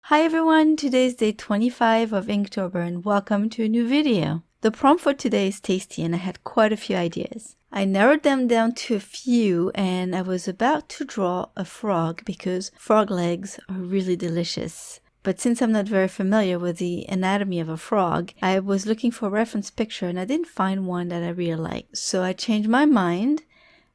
Hi everyone, today is day 25 of Inktober and welcome to a new video. The prompt for today is tasty and I had quite a few ideas. I narrowed them down to a few and I was about to draw a frog because frog legs are really delicious. But since I'm not very familiar with the anatomy of a frog, I was looking for a reference picture and I didn't find one that I really liked. So I changed my mind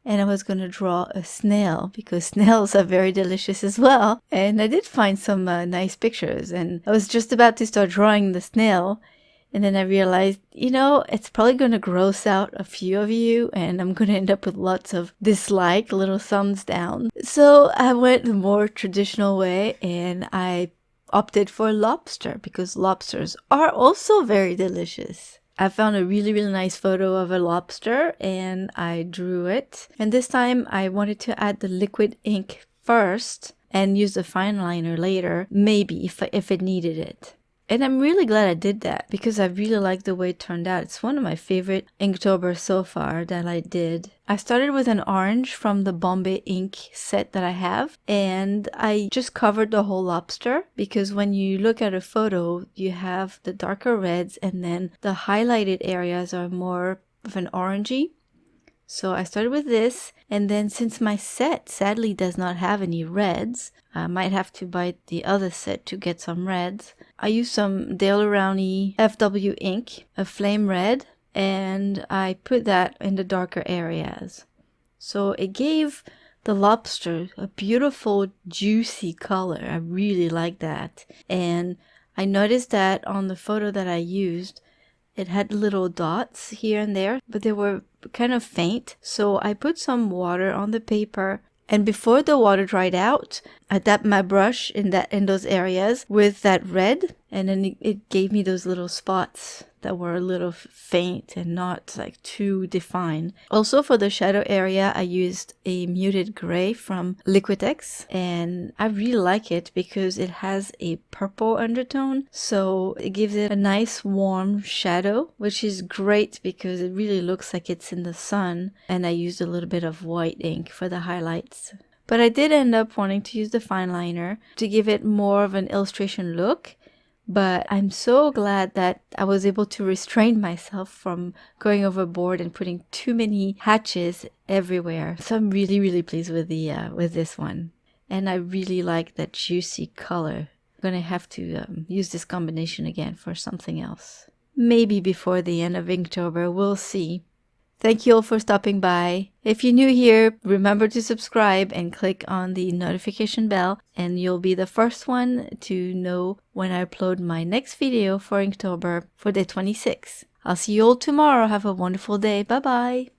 and I was going to draw a snail because snails are very delicious as well. And I did find some nice pictures and I was just about to start drawing the snail. And then I realized, it's probably going to gross out a few of you and I'm going to end up with lots of dislike, little thumbs down. So I went the more traditional way and I opted for lobster because lobsters are also very delicious. I found a really nice photo of a lobster and I drew it. And this time I wanted to add the liquid ink first and use the fine liner later, maybe if it needed it. And I'm really glad I did that because I really like the way it turned out. It's one of my favorite Inktober so far that I did. I started with an orange from the Bombay ink set that I have and I just covered the whole lobster because when you look at a photo you have the darker reds and then the highlighted areas are more of an orangey. So I started with this, and then since my set sadly does not have any reds, I might have to buy the other set to get some reds. I used some Daler-Rowney FW ink, a flame red, and I put that in the darker areas. So it gave the lobster a beautiful juicy color. I really like that. And I noticed that on the photo that I used, it had little dots here and there, but they were kind of faint. So I put some water on the paper, and before the water dried out, I dabbed my brush in those areas with that red, and then it gave me those little spots that were a little faint and not like too defined. Also for the shadow area, I used a muted gray from Liquitex, and I really like it because it has a purple undertone, so it gives it a nice warm shadow, which is great because it really looks like it's in the sun. And I used a little bit of white ink for the highlights. But I did end up wanting to use the fine liner to give it more of an illustration look. But I'm so glad that I was able to restrain myself from going overboard and putting too many hatches everywhere. So I'm really pleased with with this one. And I really like that juicy color. I'm gonna have to use this combination again for something else. Maybe before the end of Inktober, we'll see. Thank you all for stopping by. If you're new here, remember to subscribe and click on the notification bell and you'll be the first one to know when I upload my next video for Inktober for day 26. I'll see you all tomorrow. Have a wonderful day. Bye bye.